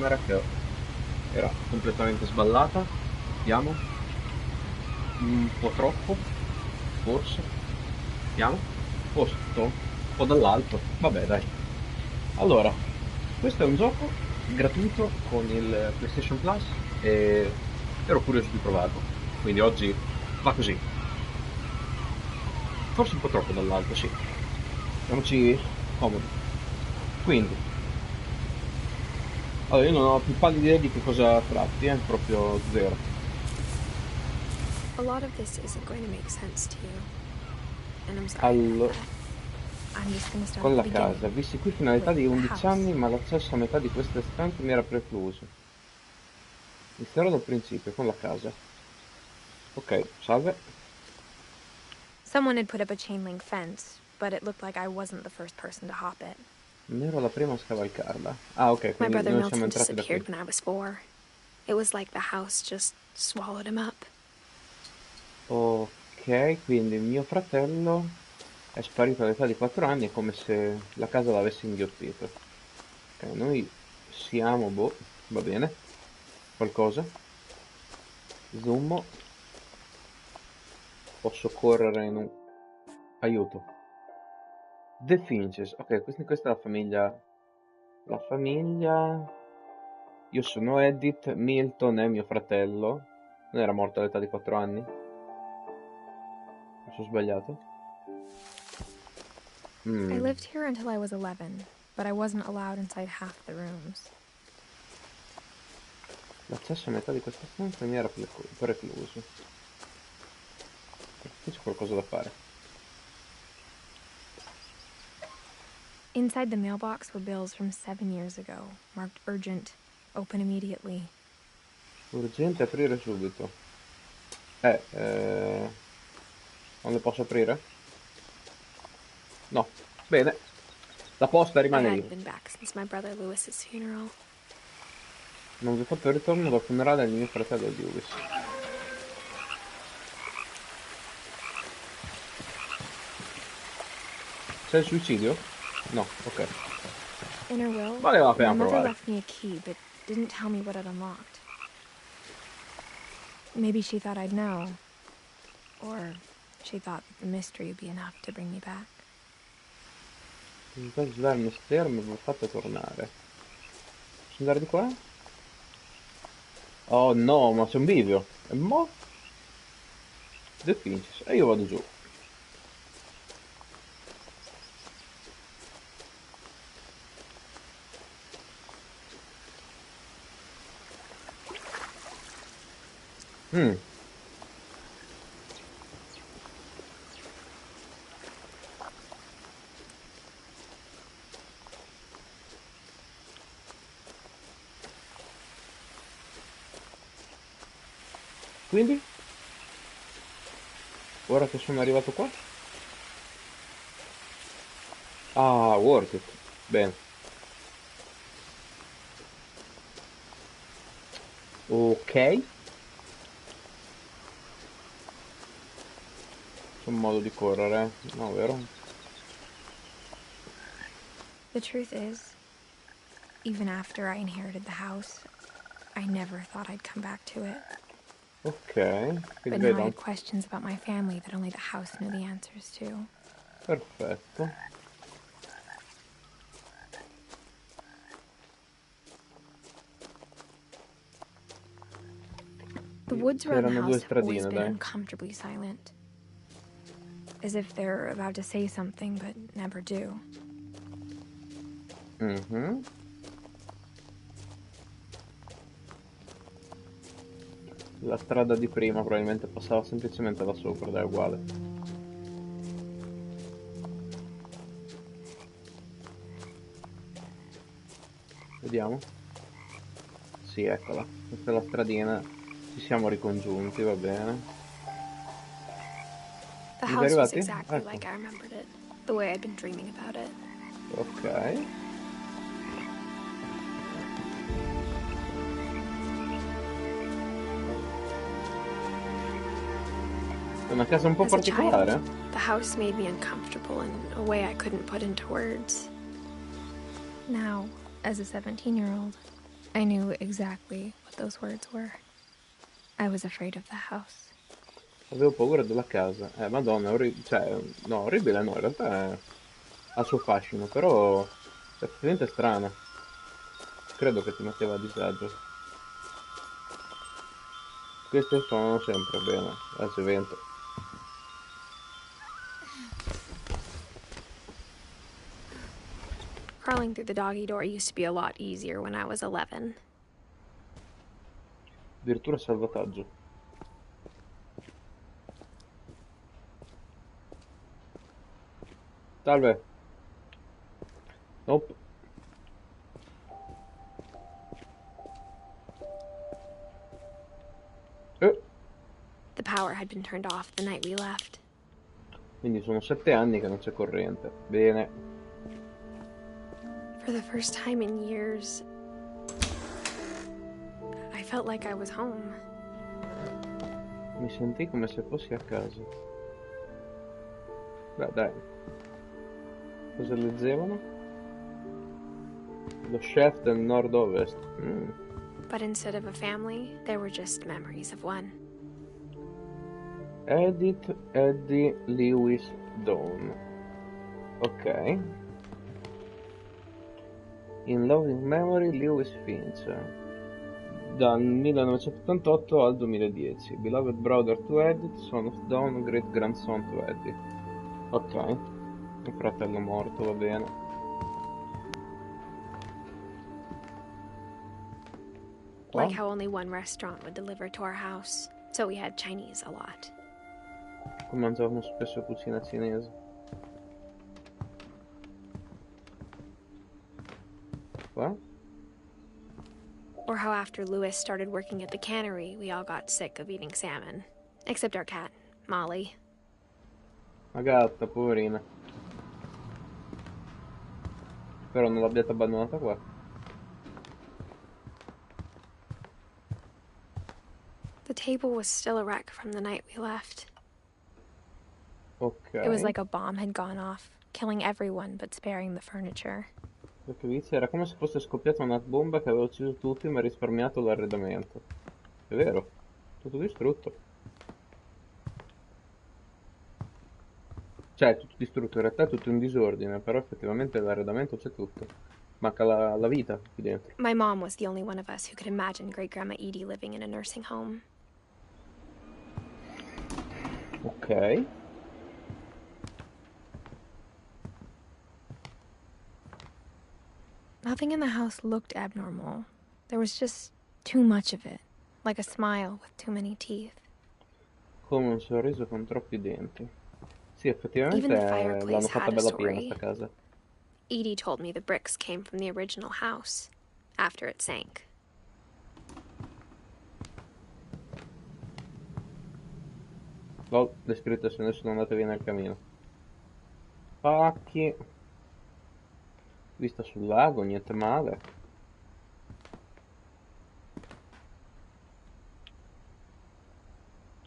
camera che era completamente sballata. Vediamo. Un po' troppo, forse. Vediamo. Posto. Un po' dall'alto. Vabbè, dai. Allora, questo è un gioco gratuito con il PlayStation Plus e ero curioso di provarlo. Quindi oggi va così. Forse un po' troppo dall'alto, sì. Mettiamoci comodi. Quindi, allora io non ho più pallida idea di che cosa tratti, proprio zero. A lot of this isn't going to make sense to you, and I'm sorry about Allora, that. I'm just going to start con at the la casa, beginning, vissi qui fino all'età with di the 11 house. anni, ma l'accesso a metà di queste stanze mi era precluso. Inizierò dal principio, con la casa. Ok, salve. Someone had put up a chain link fence, but it looked like I wasn't the first person to hop it. Non ero la prima a scavalcarla. Ah, ok, My quindi brother noi siamo Milton entrati da qui. disappeared when I was 4. It was like the house just swallowed him up. Ok, quindi mio fratello è sparito all'età di 4 anni, è come se la casa l'avesse inghiottito. Ok, noi siamo, boh, va bene. Qualcosa? Zoom. Posso correre in un... Aiuto. The Finches. Ok, questa è la famiglia. La famiglia... Io sono Edith, Milton è mio fratello. Non era morto all'età di 4 anni? Mi sono sbagliato? I Mm. lived here until I was 11, but I wasn't allowed inside half the rooms. L'accesso a metà di questa stanza mi era precluso. Qui c'è qualcosa da fare. Inside the mailbox were bills from 7 years ago, marked urgent, open immediately. Urgente aprire subito. Non le posso aprire? No. Bene. La posta I rimane lì. hadn't been back since my brother Lewis's funeral. Non vi ho fatto il ritorno dal funerale di mio fratello Lewis. C'è il suicidio? No, ok. In her will, Valeva la my pena mother provare. left me a key, but didn't tell me what it unlocked. Maybe she thought I'd know. Or she thought that the mystery would be enough to bring me back. Per svelare il mistero mi aveva fatto tornare. Posso andare di qua? Oh no, ma c'è un bivio. E mo? The Finches. E io vado giù. Mm. Quindi? Ora che sono arrivato qua? Ah, worth it. Bene. Ok. C'è un modo di correre, no, vero? The truth is, even after I inherited the house, I never thought I'd come back to it. Ok, But quindi now I vedo had anche... questions about my family that only the house knew the answers to. Perfetto. The woods around the C'erano due house have always stradine, been dai. uncomfortably silent. As if they're about to say something but never do. Mhm. La strada di prima probabilmente passava semplicemente da sopra, dai, è uguale. Vediamo. Sì, eccola. Questa è la stradina. Ci siamo ricongiunti, va bene. The Siete house was arrivati? exactly Ecco. like I remembered it, the way I'd been dreaming about it. Ok. È una casa un po' As a child, particolare. the house made me uncomfortable in a way I couldn't put into words. Now, as a 17-year-old, I knew exactly what those words were. I was afraid of the house. Avevo paura della casa. Madonna, cioè, no, orribile no, in realtà ha il suo fascino, però effettivamente è strana. Credo che ti metteva a disagio. Queste suonano sempre bene, adesso vento. Crawling through the doggy door used to be a lot easier when I was 11. Addirittura salvataggio. Salve. Nope. The power had been turned off the night we left. Quindi sono 7 anni che non c'è corrente. Bene. For the first time in years, I felt like I was home. Mi sentii come se fossi a casa. Beh, dai. Cosa leggevano? Lo chef del nord-ovest. But instead of a family, there were just memories of one. Edith Eddie Lewis Dawn. Ok. In Loving Memory Lewis Finch. Dal 1988 al 2010. Beloved brother to Edith, son of Dawn, great grandson to Eddie. Ok. Un fratello morto, va bene. Qua? Like how only one restaurant would deliver to our house, so we had Chinese a lot. Mangiavamo spesso cucina cinese. Qua? Or how after Louis started working at the cannery, we all got sick of eating salmon. Except our cat, Molly. La gatta, poverina. Spero non l'abbiate abbandonata qua. The table was still a wreck from the night we left. Ok. It was like a bomb had gone off, killing everyone but sparing the furniture. Perché Vizia era come se fosse scoppiata una bomba che aveva ucciso tutti ma risparmiato l'arredamento. È vero, tutto distrutto. Cioè, è tutto distrutto, in realtà è tutto in disordine, però effettivamente l'arredamento c'è tutto. Manca la vita qui dentro. My mom was the only one of us who could imagine Great-Grandma Edie living in a nursing home. Ok. Nothing in the house looked abnormal. There was just too much of it, like a smile with too many teeth. Come un sorriso con troppi denti. Sì, Even effettivamente the fireplace l'hanno fatta had a bella piena story. sta casa. Edie told me the bricks came from the original house, after it sank. L'ho descritto se ne sono andate via nel camino. Pacchi. Vista sul lago, niente male.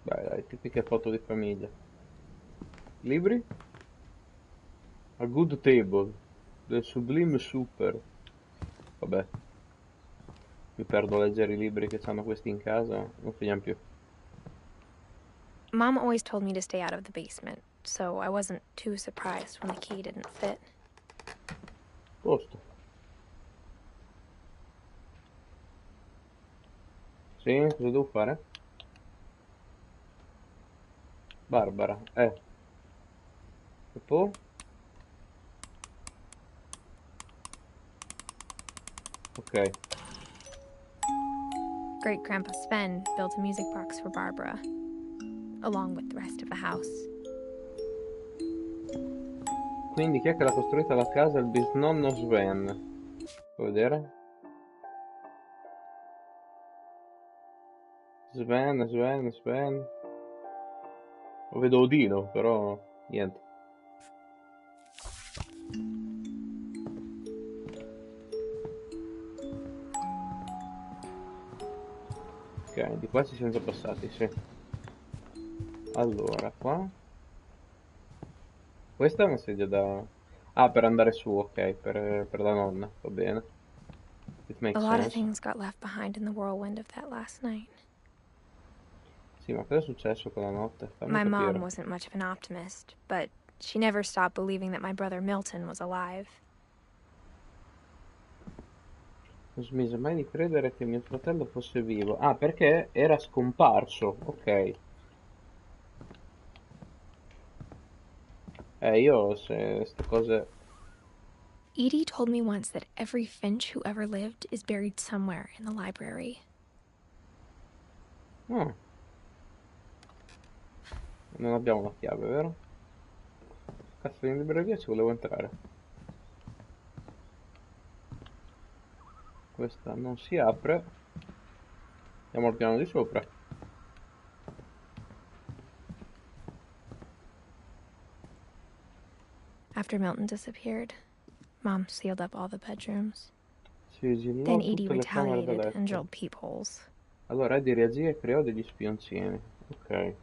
Dai, tipiche foto di famiglia. Libri? A Good Table. The Sublime Super. Vabbè. Mi perdo a leggere i libri che hanno questi in casa. Non finiamo più. Mom always told me to stay out of the basement, so I wasn't too surprised when the key didn't fit. Posto. Sì, cosa devo fare? Barbara, E poi? Ok. Great-Grandpa Sven built a music box for Barbara, along with the rest of the house. Quindi chi è che l'ha costruita la casa? Il bisnonno Sven. Puoi vedere? Sven. Lo vedo Odino, però niente. Ok, di qua ci siamo già passati, sì. Allora, qua. Questa è una sedia da... Ah, per andare su, ok, per la nonna, va bene. It makes A lot of sense. things got left behind in the whirlwind of that last night. Sì, ma cosa è successo quella notte? Fammi My mom capire. wasn't much of an optimist, but she never stopped believing that my brother Milton was alive. Non smise mai di credere che mio fratello fosse vivo. Ah, perché era scomparso. Ok. Io se queste cose... Edie told me once that every Finch who ever lived is buried somewhere in the library. Ah, non abbiamo la chiave, vero? Cazzo, in libreria ci volevo entrare. Questa non si apre. Andiamo al piano di sopra. After Milton disappeared, Mom sealed up all the bedrooms. Sigillò Then Edie tutte le camere da retaliated and letto. drilled peepholes. Allora Eddie reagì e creò degli spioncini. Ok.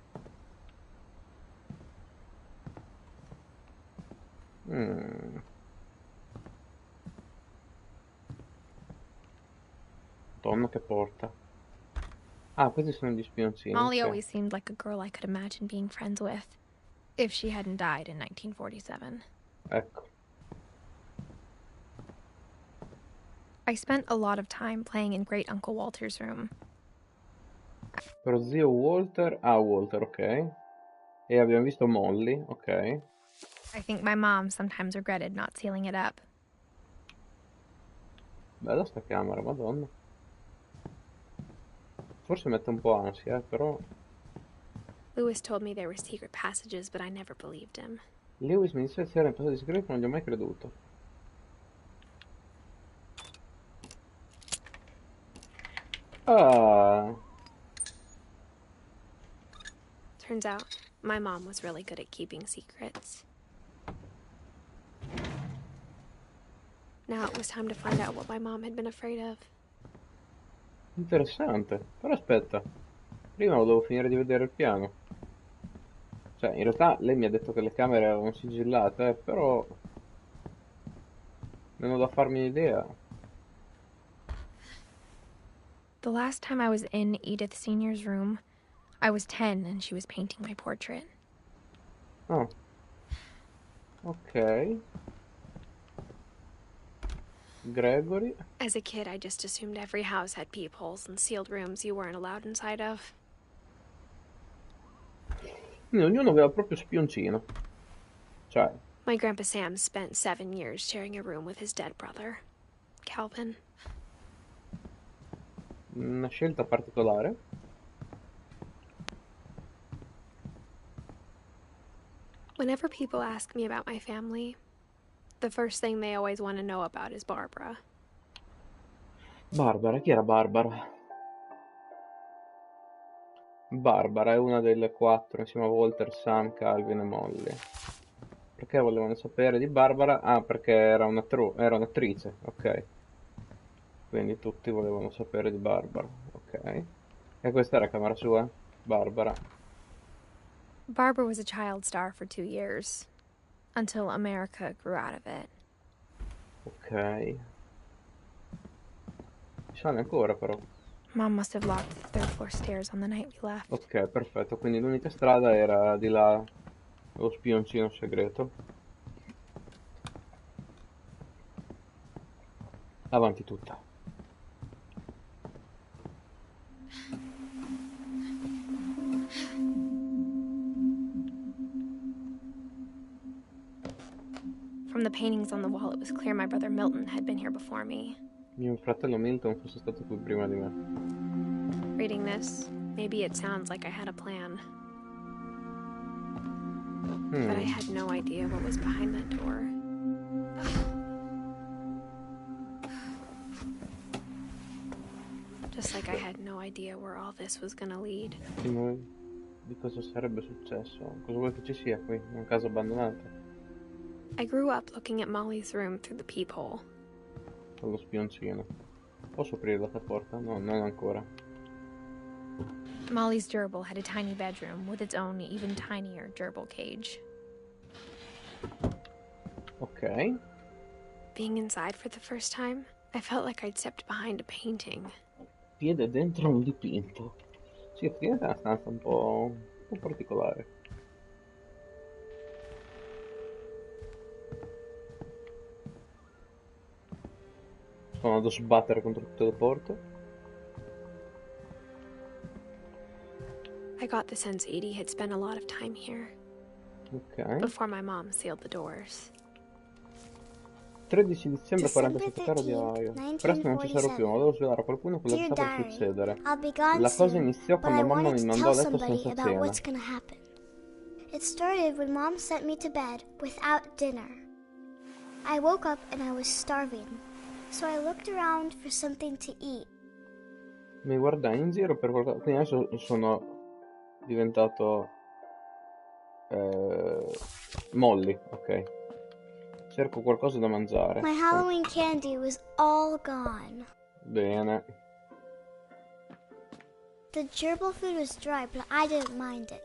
Mm. Donna che porta. Ah, questi sono gli spioncini, Molly ok. always seemed like a girl I could imagine being friends with, if she hadn't died in 1947. Ecco. I spent a lot of time playing in Great Uncle Walter's room. Per zio Walter. Ah, Walter, ok. E abbiamo visto Molly, ok. I think my mom sometimes regretted not sealing it up. Bella sta camera, madonna. Forse mette un po' ansia, però... Lewis told me there were secret passages, but I never believed him. Lewis mi disse che era in passato di segreto, non gli ho mai creduto. Ah, Turns out, my mom was really good at keeping secrets. Now it was time to find out what my mom had been afraid of. interessante. Però aspetta, prima volevo finire di vedere il piano. Cioè, in realtà lei mi ha detto che le camere erano sigillate, però... non ho da farmi un'idea. The last time I was in Edith Sr.'s room, I was 10 and she was painting my portrait. Ah, ok. Gregory. As a kid, I just assumed every house had peepholes and sealed rooms you weren't allowed inside of. Quindi ognuno aveva il proprio spioncino. Cioè, My Grandpa Sam spent 7 years sharing a room with his dead brother, Calvin. una scelta particolare. Whenever people ask me about my family, the first thing they always want to know about is Barbara. Barbara, chi era Barbara? Barbara è una delle quattro, insieme a Walter, Sam, Calvin e Molly. Perché volevano sapere di Barbara? Ah, perché era era un'attrice, ok. Quindi tutti volevano sapere di Barbara, ok. E questa era camera sua? Barbara. Barbara was a child star for 2 years, until America grew out of it. Ok. Ci sale ancora però. Mom must have locked the third floor stairs on the night we left. Ok, perfetto. Quindi l'unica strada era di là, lo spioncino segreto. Avanti tutta. From the paintings on the wall, it was clear my brother Milton had been here before me. Mio fratello Milton fosse stato qui prima di me. Reading this, maybe it sounds like I had a plan. But I had no idea what was behind that door. Just like I had no idea where all this was gonna lead. Di cosa sarebbe successo? Cosa vuoi che ci sia qui? Una casa abbandonata? I grew up looking at Molly's room through the peephole. Con lo spioncino. Posso aprire la porta? No, non ancora. Molly's gerbil had a tiny bedroom with its own even tinier gerbil cage. Ok. Being inside for the first time, I felt like I'd stepped behind a painting. Piede dentro un dipinto. Sì, effettivamente è una stanza un po' particolare. Sto andando a sbattere contro tutte le porte. I got the sense Edie had spent a lot of time here. Ok. Before my mom sealed the doors. 13 dicembre December 47 caro 13th, diario. Presto non ci sarò più, ma 1947. devo svelare a qualcuno quello che Dear sta per Diary, succedere. I'll be gone La cosa soon, iniziò but I quando mamma wanted mi to mandò a tell letto somebody senza about cena. what's gonna happen. It started when Mom sent me to bed without dinner. I woke up and I was starving, so I looked around for something to eat. Mi guardai in giro per qualcosa. Quindi adesso sono diventato Molly, ok. Cerco qualcosa da mangiare. My Halloween candy was all gone. Bene. The gerbil food was dry, but I didn't mind it.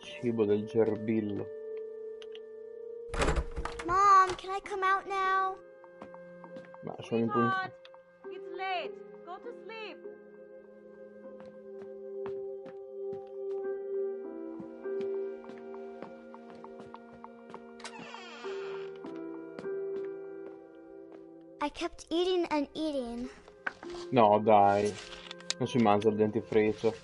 Cibo del gerbillo. Mom, can I come out now? Ma sono in punto. It's late. Go to sleep. I kept eating and eating. No, dai. Non si mangia il dentifricio.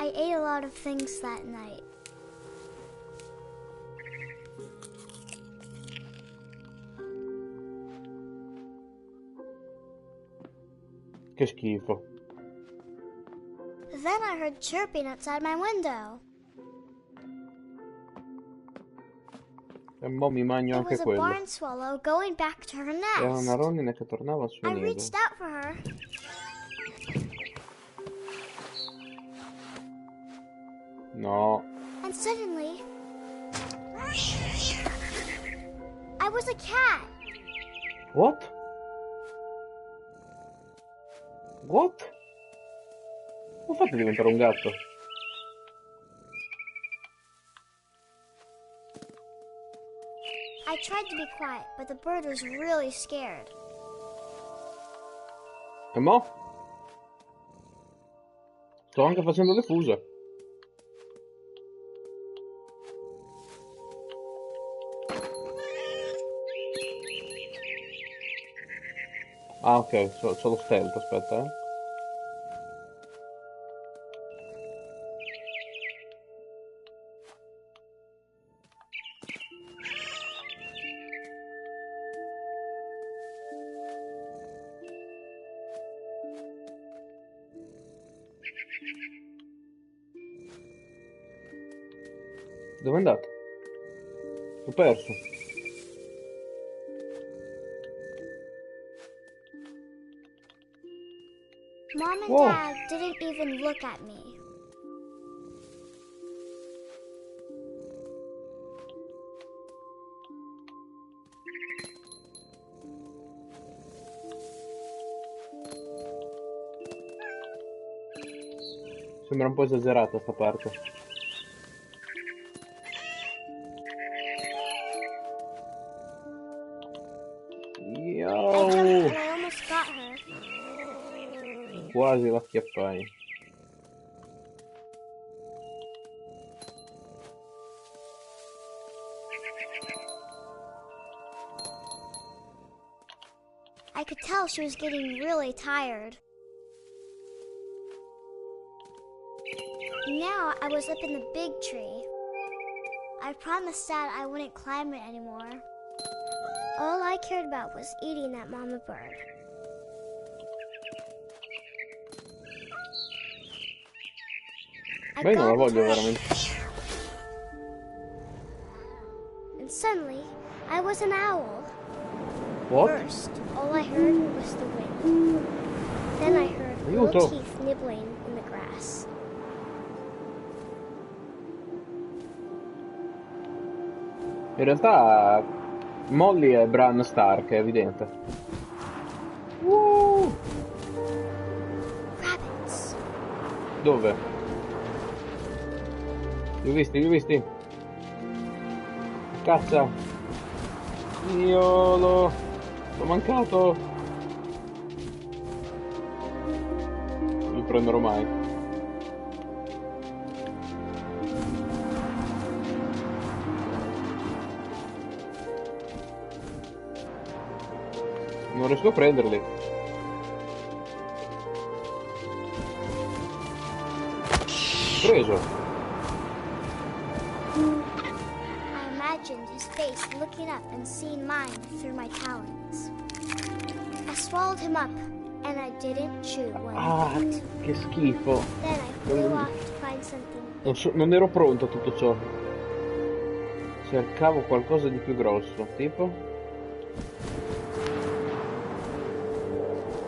I ate a lot of things that night. Che schifo. Then I heard chirping outside my window. E mo mi mangio It anche was a quello. barn swallow going back to her Era una nest. rondine che tornava al suo I nido. reached out for her. No. And suddenly, I was a cat. What? What? Come fate a diventare un gatto? I tried to be quiet, but the bird was really scared. E mo? Sto anche facendo le fuse. Ah, ok, c'ho lo stealth, aspetta, eh. Dove è andato? L'ho perso. Mom and Whoa. Dad didn't even look at me. Sembra un po' esagerata sta parte. I Yo! jumped and I almost got her. Quasi la schiafpai. I could tell she was getting really tired. Now I was up in the big tree. I promised Dad I wouldn't climb it anymore. All I cared about was eating that mama bird. I Ma io non la gobbled voglio her up, veramente. and suddenly I was an owl. What? First, all I heard was the wind. Then I heard Aiuto. little teeth nibbling in the grass. In realtà Molly è Bran Stark, è evidente. Rabbits. Dove? Li ho visti. Cazza. Io l'ho mancato. Non li prenderò mai. Non riesco a prenderli. Preso. I imagined his face looking up and seeing mine through my talons. I swallowed him up, and I didn't chew one bit. Che schifo. Then I flew off to find something. Non ero pronto a tutto ciò. Cercavo qualcosa di più grosso, tipo?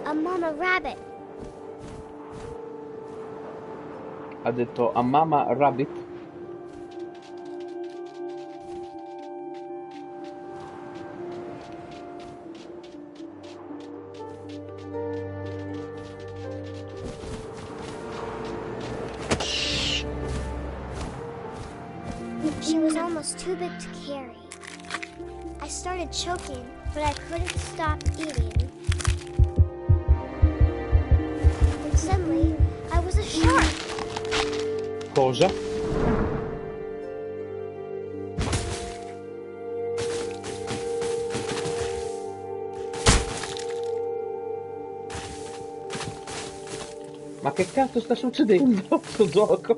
A mama rabbit. Ha detto a Mama Rabbit. She was almost too big to carry. I started choking, but I couldn't stop eating. And suddenly, I was a shark. Cosa? Ma che cazzo sta succedendo sto gioco?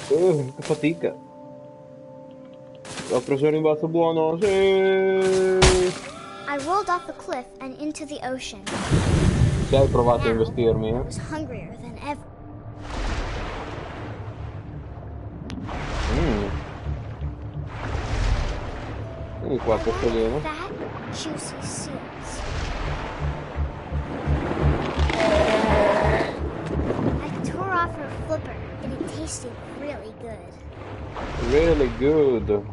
Che fatica. Ho preso il rimbalzo buono, sì. I rolled off the cliff and into the ocean. Se hai provato a Now, investirmi, I eh? was hungrier than ever. Vieni qua, pesciolino. Fat, juicy seals. I tore off her flipper, and it tasted really good. Really good.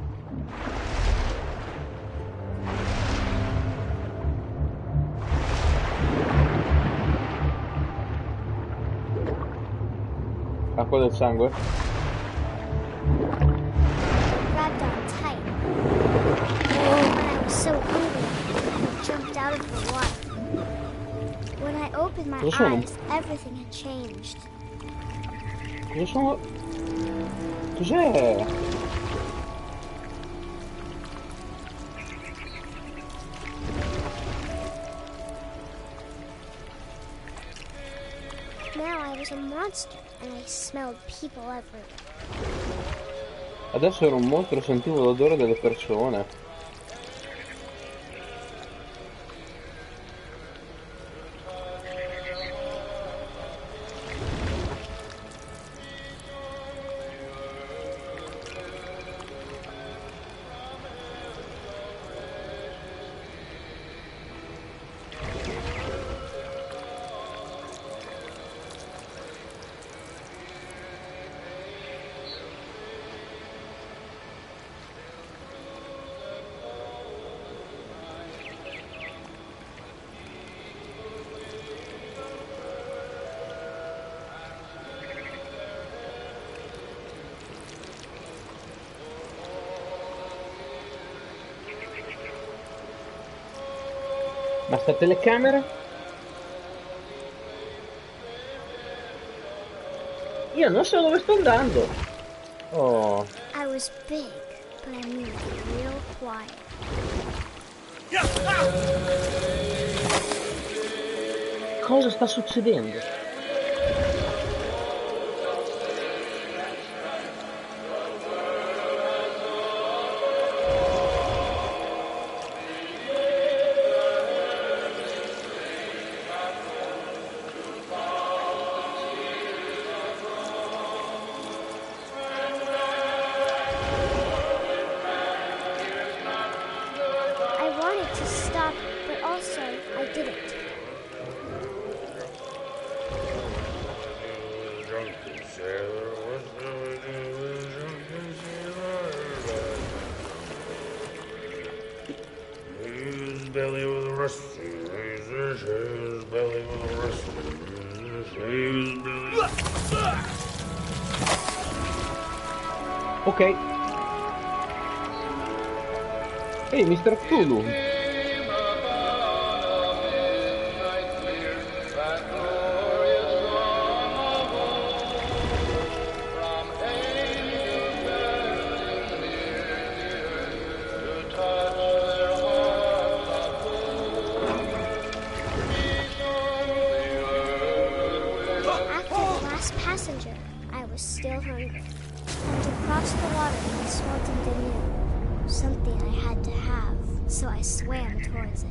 Acqua del sangue? Grabbed on tight. When I was so hungry, I jumped out of the water. When I opened my Cosa sono? eyes, everything had changed. Cosa sono? Cos'è? Now I was a monster, and I smelled people everywhere. Adesso ero un mostro e sentivo l'odore delle persone. Ma sta telecamera? Io non so dove sto andando. Oh. I was big, but I moved real quiet. Cosa sta succedendo? I wanted to stop, but also I didn't. His belly was rusty, his belly was rusty, his Ok. Ehi, Mr. Cthulhu. After the last passenger, I was still hungry. And to cross the water, I smelled something new. Something I had to have, so I swam towards it.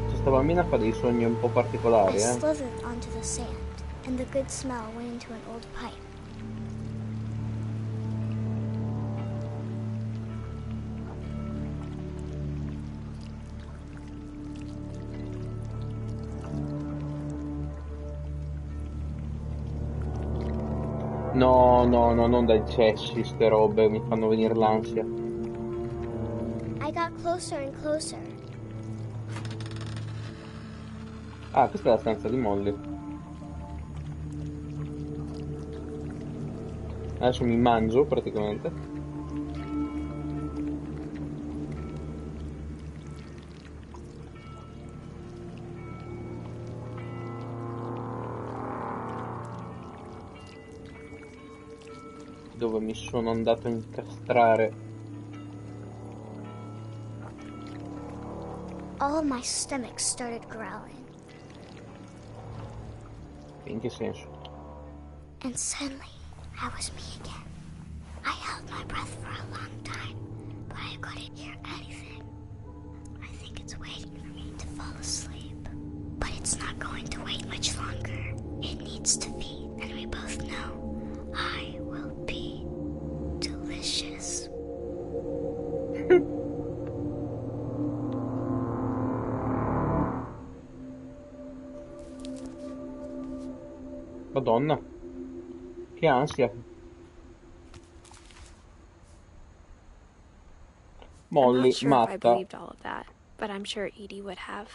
Questa bambina fa dei sogni un po' I particolari, slithered onto the sand, and the good smell went into an old pipe. No, no, no, non dai cessi, ste robe, mi fanno venire l'ansia. I got closer and closer. Ah, questa è la stanza di Molly. Adesso mi mangio, praticamente. Dove mi sono andato a incastrare. All of my stomach started growling. In che senso? And suddenly, I was me again. I held my breath for a long time, but I couldn't hear anything. I think it's waiting for me to fall asleep. But it's not going to wait much longer. It needs to feed, and we both know I will be delicious. Madonna. Che ansia. I'm Molly, not sure if I matta. believed all of that, but I'm sure Edie would have.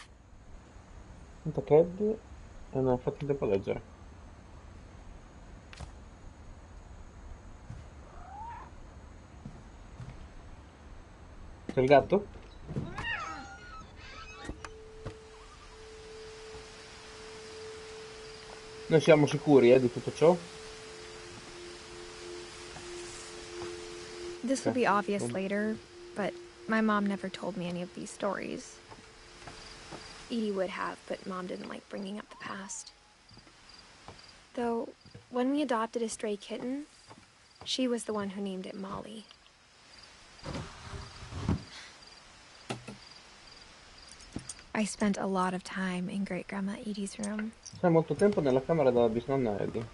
Santa Caddy e non ho fatto in tempo a leggere. C'è il gatto? Noi siamo sicuri, di tutto ciò? This will Okay. be obvious later, but my mom never told me any of these stories. Edie would have, but Mom didn't like bringing up the past. Though, when we adopted a stray kitten, she was the one who named it Molly. I spent a lot of time in Great-Grandma Edie's room. Sai molto tempo nella camera della bisnonna Eddie.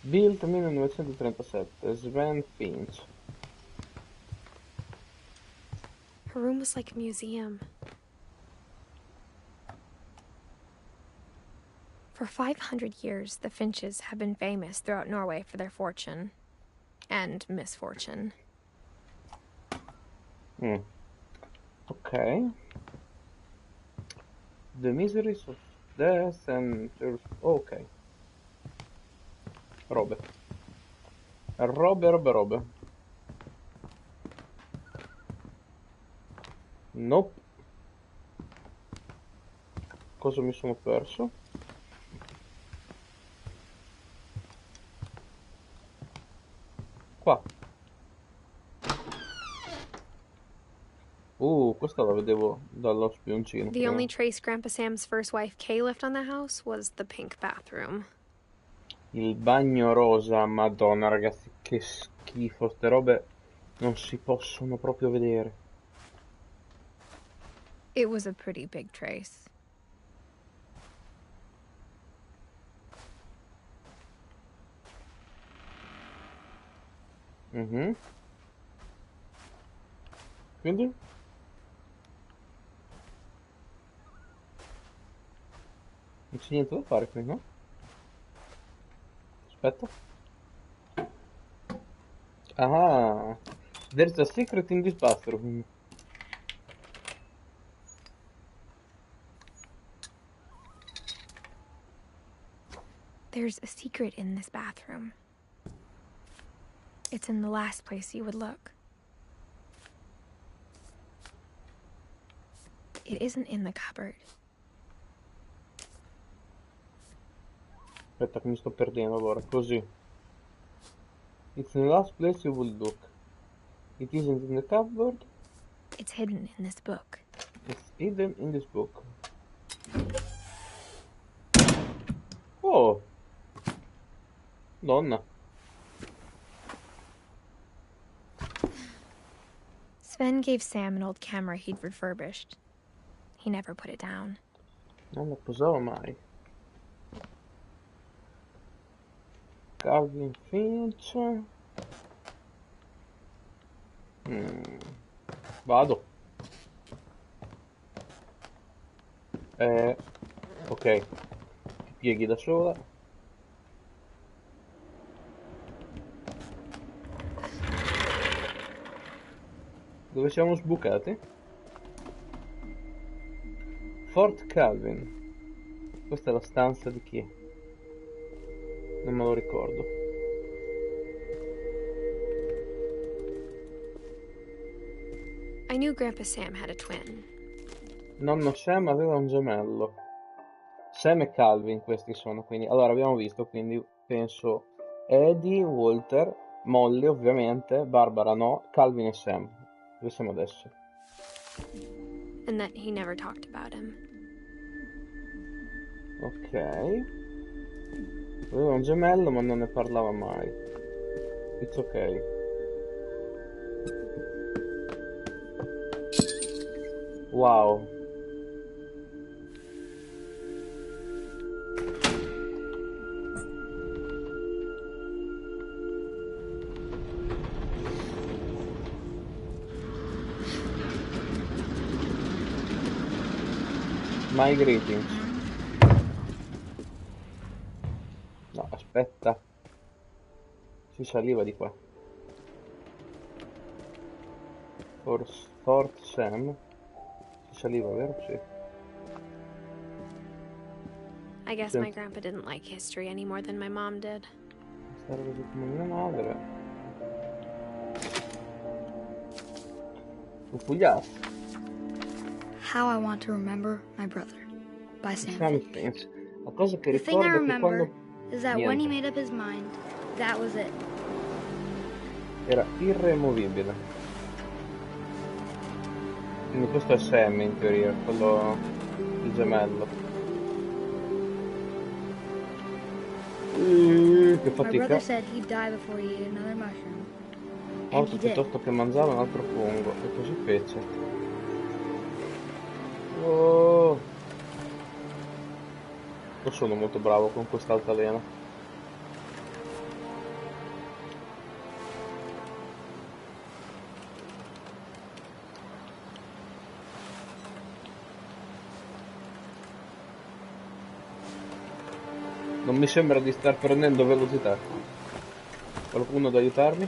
Built 1937, Sven Finch. Her room was like a museum. For 500 years, the Finches have been famous throughout Norway for their fortune and misfortune. Ok. The miseries of death and... Ok. Robe. Robe. Nope. Cosa mi sono perso? Qua. Questa la vedevo dallo spioncino. The prima. only trace Grandpa Sam's first wife Kay left on the house was the pink bathroom. Il bagno rosa, madonna ragazzi, che schifo, ste robe non si possono proprio vedere. It was a pretty big trace. Quindi? Non c'è niente da fare qui, no? Aspetta. Ah, There's a secret in this bathroom. There's a secret in this bathroom. It's in the last place you would look. It isn't in the cupboard. Aspetta che mi sto perdendo allora, così. It's in the last place you will look. It isn't in the cupboard. It's hidden in this book. It's hidden in this book. Oh! Donna. Sven gave Sam an old camera he'd refurbished. He never put it down. Non la posavo mai. Calvin Finch. Vado. Ok. Ti pieghi da sola. Dove siamo sbucati? Fort Calvin. Questa è la stanza di chi? Non me lo ricordo. I knew Grandpa Sam had a twin. Nonno Sam aveva un gemello. Sam e Calvin questi sono, quindi. Allora abbiamo visto, quindi penso Eddie, Walter, Molly ovviamente, Barbara no, Calvin e Sam. Dove siamo adesso? And that he never talked about him. Ok. Aveva un gemello ma non ne parlava mai. It's ok. Wow. My greetings. No, aspetta. Si saliva di qua. Fort Sam. Si saliva, vero? Sì. I guess my grandpa didn't like history any more than my mom did. Stare così come mia madre. Un fugliato. How I Want to Remember My Brother by Sam Sam Finch. Finch. La cosa che The thing I ricordo è che remember quando is that when he niente. made up his mind, that was it. Era irremovibile. Quindi questo è Sam in teoria, quello il gemello. Che My fatica. brother said he'd die before he ate another mushroom. And Morto he did. piuttosto che mangiare un altro fungo. E così fece. Oh. Non sono molto bravo con quest'altalena. Non mi sembra di star prendendo velocità. Qualcuno da aiutarmi?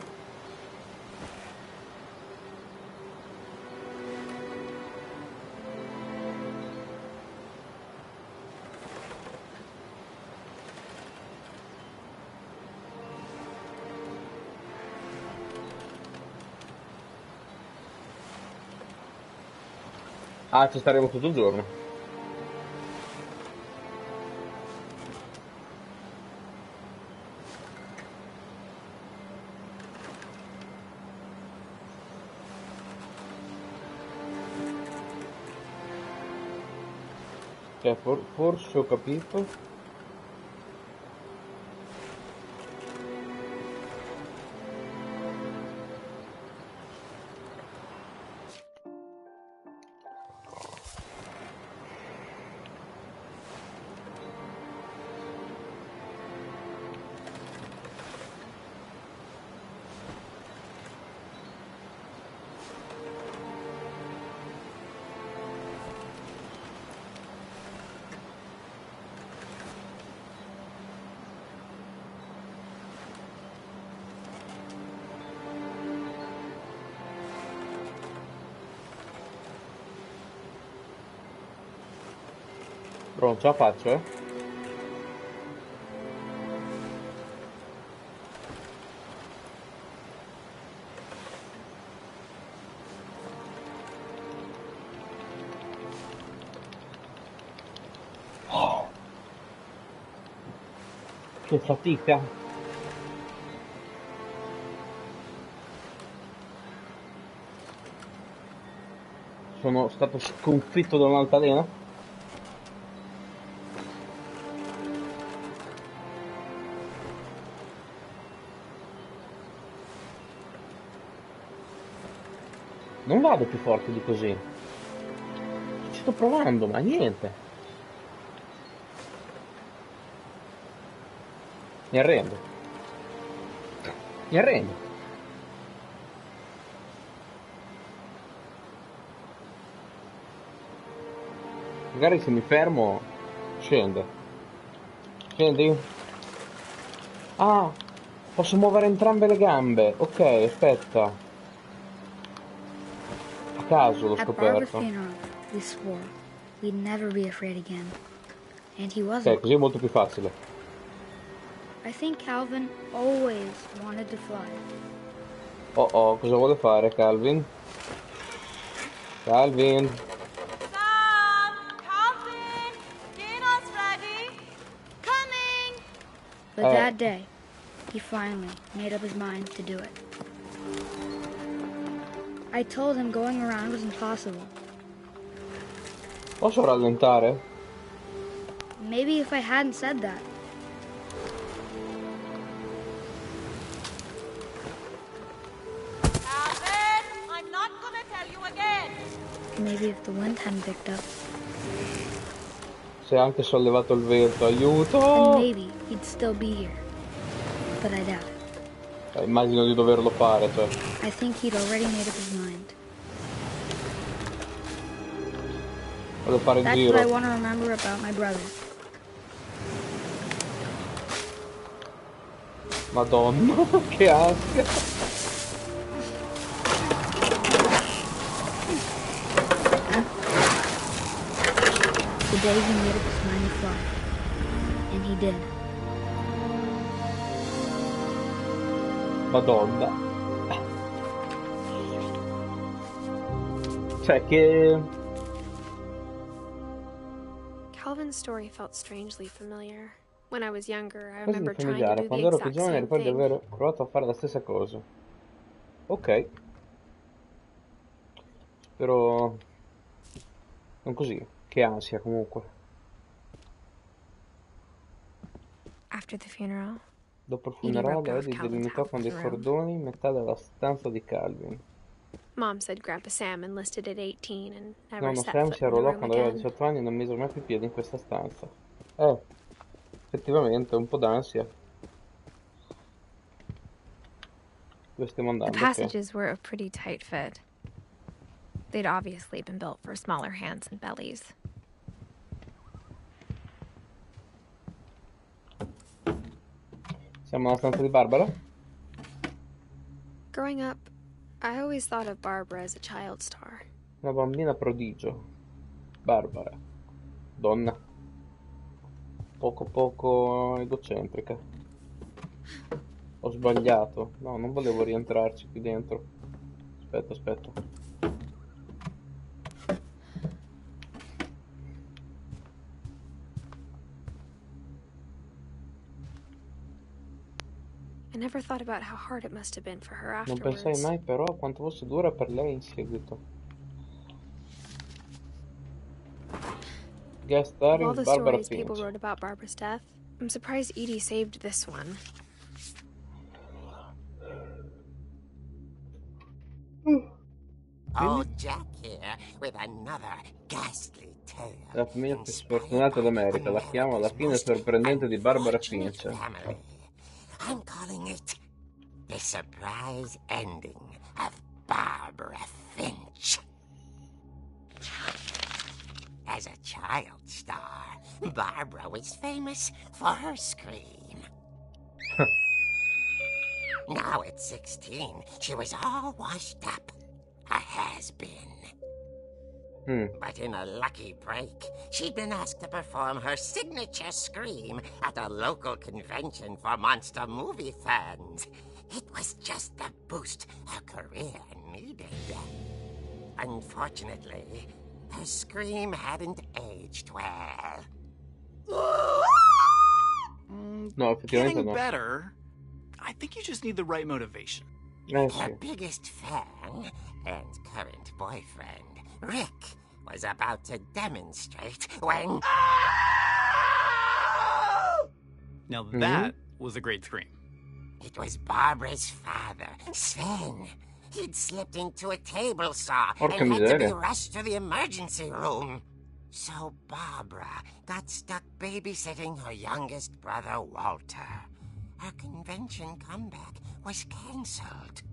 Ah, ci staremo tutto il giorno. Cioè, forse ho capito. Pronto, ce la faccio, eh? Oh, che fatica. Sono stato sconfitto da un'altalena. Non vado più forte di così. Ci sto provando, ma niente. Mi arrendo. Mi arrendo. Magari se mi fermo scende. Scendi? Ah, posso muovere entrambe le gambe. Ok, aspetta. A caso l'ho At Barbara's scoperto. funeral, we swore we'd never be afraid again. And he Ok, wasn't. così è molto più facile. I think Calvin always wanted to fly. Oh oh, cosa vuole fare Calvin? Calvin? Sam! Calvin! Dinner's ready! Coming! But that day, he finally made up his mind to do it. I told him going around was impossible. Posso rallentare? Maybe if I hadn't said that. Calvin! I'm not gonna tell you again! Maybe if the wind hadn't picked up. Si è anche sollevato il vento, And aiuto! maybe he'd still be here. But I doubt it. Immagino di doverlo fare, cioè. I think he'd already made up his mind. Vado a fare il That's what I giro. want to remember about my brother. Madonna, che ansia! The day he made up his mind to fly. And he did. Madonna. Cioè che... Calvin's story felt strangely familiar. When I was younger, I Quasi remember trying to familiare. do the Quando ero più exact giovane same ricordo di thing. aver provato a fare la stessa cosa. Ok. Spero... non così. Che ansia comunque. After the funeral, Dopo il Edie funerale, roped off Eddie Calvin's delimitò half con of dei the room. cordoni metà della stanza di Calvin. Mom said Grandpa Sam enlisted at 18 and never Nonno set Sam foot si in the arruolò room quando aveva again. 18 anni e non mise mai più piedi in questa stanza. Effettivamente, un po' d'ansia. Dove stiamo The andando? Ok. passages were a pretty tight fit. They'd obviously been built for smaller hands and bellies. Siamo nella stanza di Barbara? Growing up, I always thought of Barbara as a child star. Una bambina prodigio. Barbara. Donna. Poco egocentrica. Ho sbagliato. No, non volevo rientrarci qui dentro. Aspetta. I never thought about how hard it must have been for her Non pensai afterwards. mai però a quanto fosse dura per lei in seguito. Guest Of all starring the Barbara stories people Finch. wrote about Barbara's death, I'm surprised Edie saved this one. Oh, Jack here with another ghastly tale. La famiglia più inspired sfortunata by d'America. La chiamo La America's fine most sorprendente di Barbara unfortunate Finch. family. I'm calling it The Surprise Ending of Barbara Finch. As a child star, Barbara was famous for her scream. Now at 16, she was all washed up. A has-been. But in a lucky break, she'd been asked to perform her signature scream at a local convention for monster movie fans. It was just the boost her career needed. Unfortunately, her scream hadn't aged well. No, effettivamente Getting no. better. I think you just need the right motivation. Her Sì. biggest fan and current boyfriend, Rick, was about to demonstrate when... Now that was a great scream. It was Barbara's father, Sven. He'd slipped into a table saw Porca and had to be miseria. rushed to the emergency room. So Barbara got stuck babysitting her youngest brother, Walter. Her convention comeback was cancelled.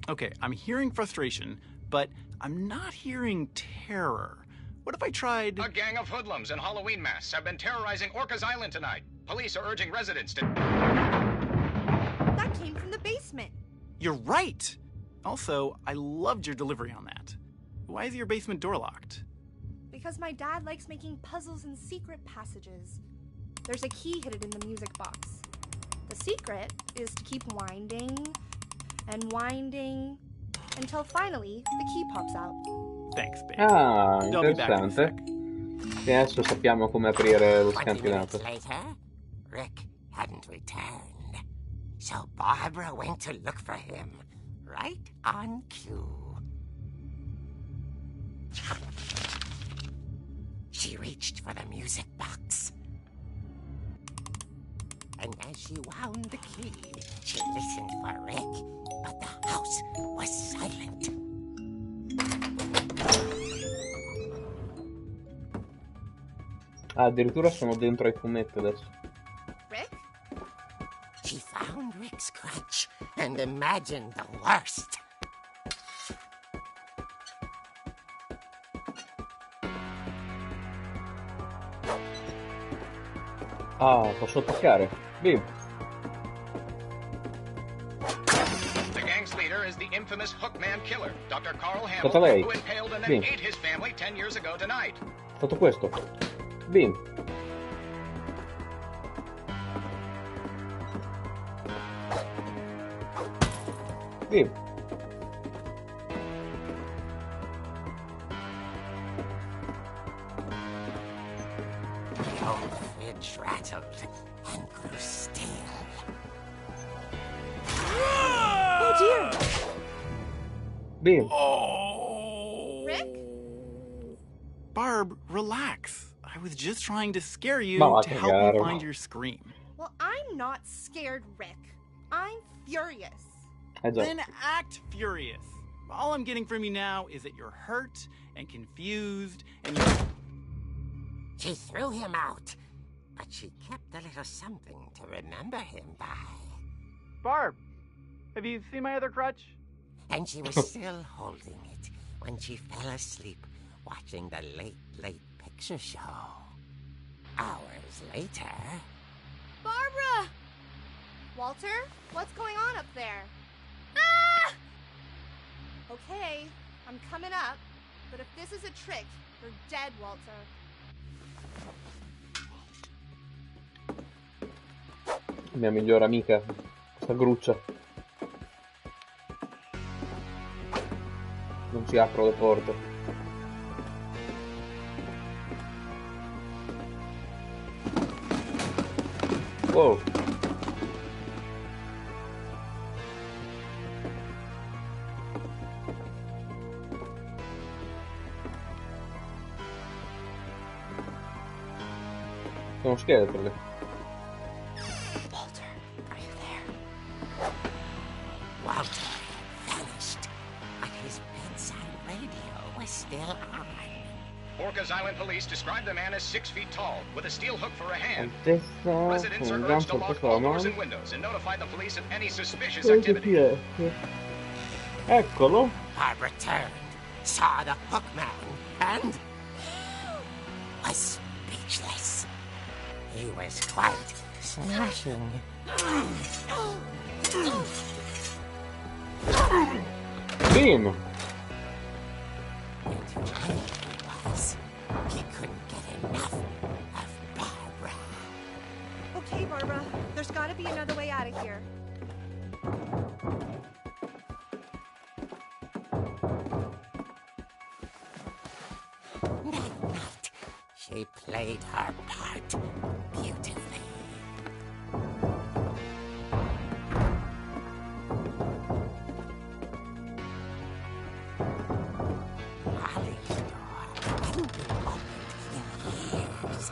Okay, I'm hearing frustration, but I'm not hearing terror. What if I tried... A gang of hoodlums in Halloween masks have been terrorizing Orcas Island tonight. Police are urging residents to... That came from the basement. You're right! Also, I loved your delivery on that. Why is your basement door locked? Because my dad likes making puzzles and secret passages. There's a key hidden in the music box. The secret is to keep winding and winding until finally the key pops out. Thanks, babe. Ah, I'll be back in a interessante. sec. E adesso sappiamo come aprire lo 20 minutes scantinato. later, Rick hadn't returned. So Barbara went to look for him, right on cue. She reached for the music box. And as she wound the key, she listened for Rick, but the house was silent. Ah, addirittura sono dentro ai fumetti adesso. Rick? She found Rick's crutch and imagined the worst. Ah, posso attaccare? Bim. The gang's leader is the infamous Hookman killer, Dr. Carl Stato lei. Hamill, who impaled and Sì. then ate his family 10 years ago tonight. Fatto questo. Bim. Bim. The old fridge rattled and grew still. Oh dear! Bim. Rick? Barb, relax. I was just trying to scare you Ma va a to help cagare. you find your scream. Well, I'm not scared, Rick. I'm furious. Eh già. Then act furious. All I'm getting from you now is that you're hurt and confused and you... She threw him out, but she kept a little something to remember him by. Barb, have you seen my other crutch? And she was still holding it when she fell asleep watching the late picture show. Hours later... Barbara! Walter, what's going on up there? Ah! Okay, I'm coming up, but if this is a trick, you're dead, Walter. Mia migliore amica. Questa gruccia. Non ci apro le porte. Wow. C'è uno scheletro lì. Walter, are you there? Walter had vanished, but his bedside radio was still on. Orcas Island police describe the man as 6 feet tall, with a steel hook for a hand. Altezza, Residents con are un urged to gancio lock sotto all la doors mano. and windows and notify the police of any suspicious Che activity. è? Eccolo. Barbara turned, saw the hookman, and was speechless. He was quite smashing. Bim. was. He couldn't get enough of Barbara. Okay, Barbara. There's gotta be another way out of here. That night, she played her part beautifully. Molly's door hadn't been opened in years.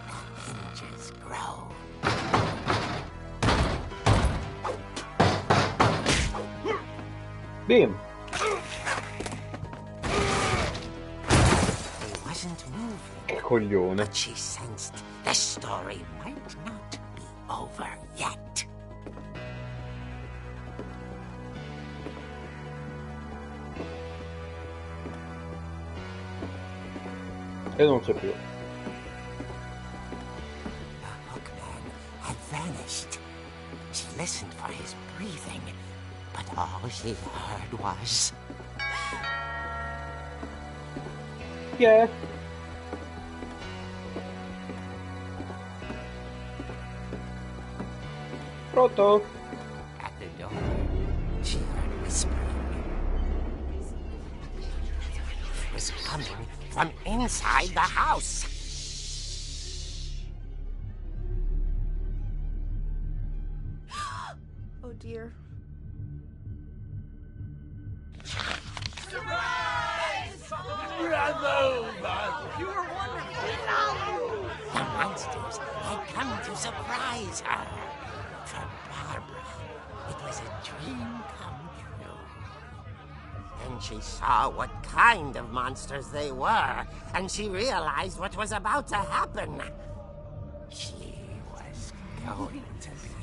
The hinges grow. Bim! He wasn't moving. Che coglione. But she sensed the story might not be over yet. E non c'è più. The hookman had vanished. She listened for his breathing, but all she heard was... Chi è? Pronto? At the door, she heard whispering. It was coming from inside the house. Oh dear. The monsters had come to surprise her. For Barbara, it was a dream come true. Then she saw what kind of monsters they were, and she realized what was about to happen. She was going to be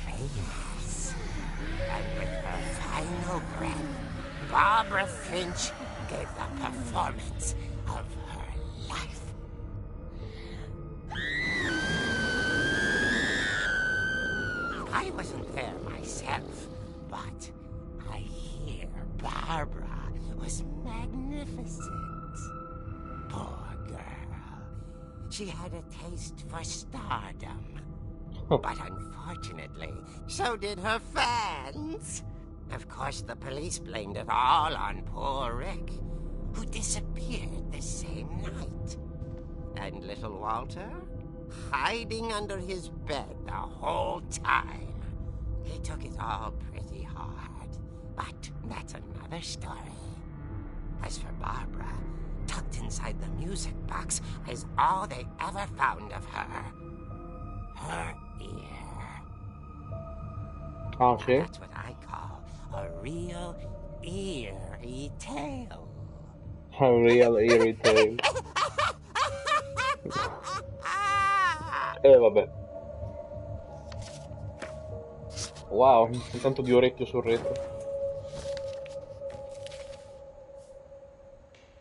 famous. And with her final breath, Barbara Finch gave the performance of her life. I wasn't there myself, but I hear Barbara was magnificent. Poor girl. She had a taste for stardom. But unfortunately, so did her fans. Of course, the police blamed it all on poor Rick, who disappeared the same night. And little Walter? Hiding under his bed the whole time. He took it all pretty hard, but that's another story. As for Barbara, tucked inside the music box is all they ever found of her. Her ear. Ah, sì? That's what I call a real eerie tale. A real eerie tale. Vabbè. Wow, tanto di orecchio sul retro.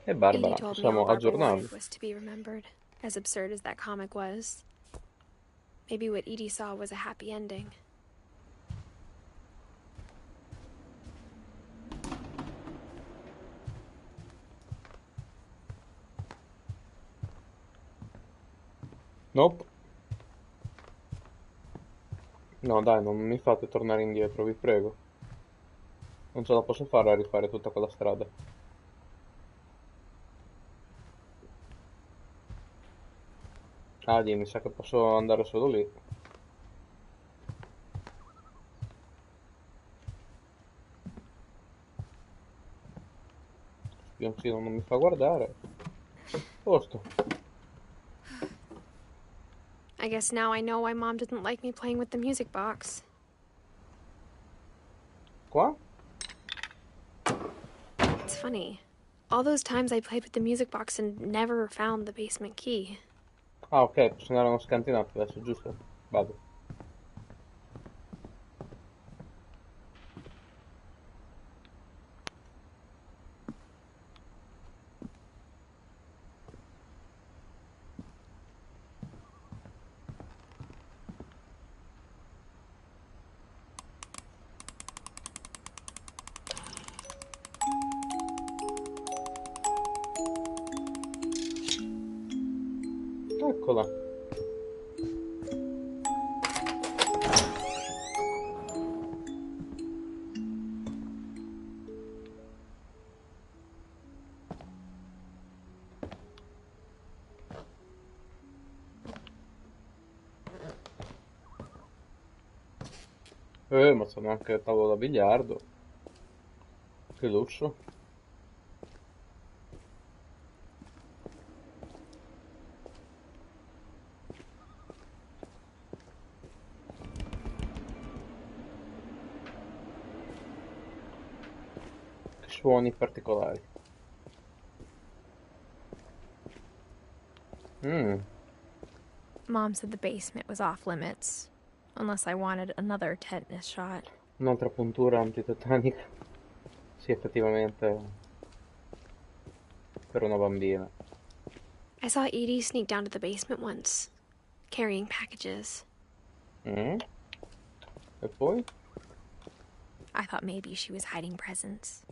E Barbara, Edie told me possiamo all Barbara aggiornarli. wanted was to be remembered, as absurd as that comic was. Maybe what Edie saw was a happy ending. Nope. No, dai, non mi fate tornare indietro, vi prego. Non ce la posso fare a rifare tutta quella strada. Ah, mi sa che posso andare solo lì. Spioncino non mi fa guardare. Posto. I guess now I know why Mom didn't like me playing with the music box. Qua? It's funny. All those times I played with the music box and never found the basement key. Ah, ok, posso andare a uno scantinato adesso, giusto? Vado. Eccola. Ma sono anche tavolo da biliardo. Che lusso. Che suoni particolari. Mom said the basement was off limits, unless I wanted another tetanus shot. Un'altra puntura antitetanica. Sì, effettivamente. Per una bambina. I saw Edie sneak down to the basement once, carrying packages. E poi? I thought maybe she was hiding presents.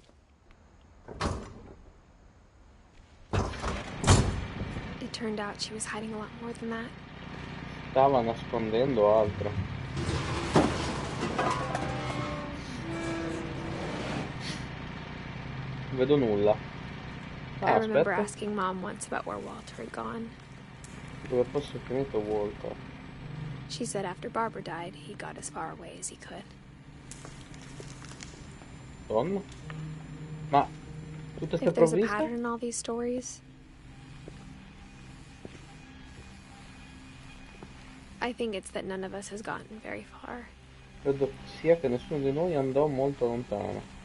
It turned out she was hiding a lot more than that. Stava nascondendo altro. Non vedo nulla. I remember Aspetta. asking Mom once about where Walter had gone. Dove fosse finito Walter? She said after Barbara died, he got as far away as he could. Donna? Ma tutte ste If there's a provviste? pattern in all these stories, I think it's that none of us has gotten very far. Credo sia che nessuno di noi andò molto lontano.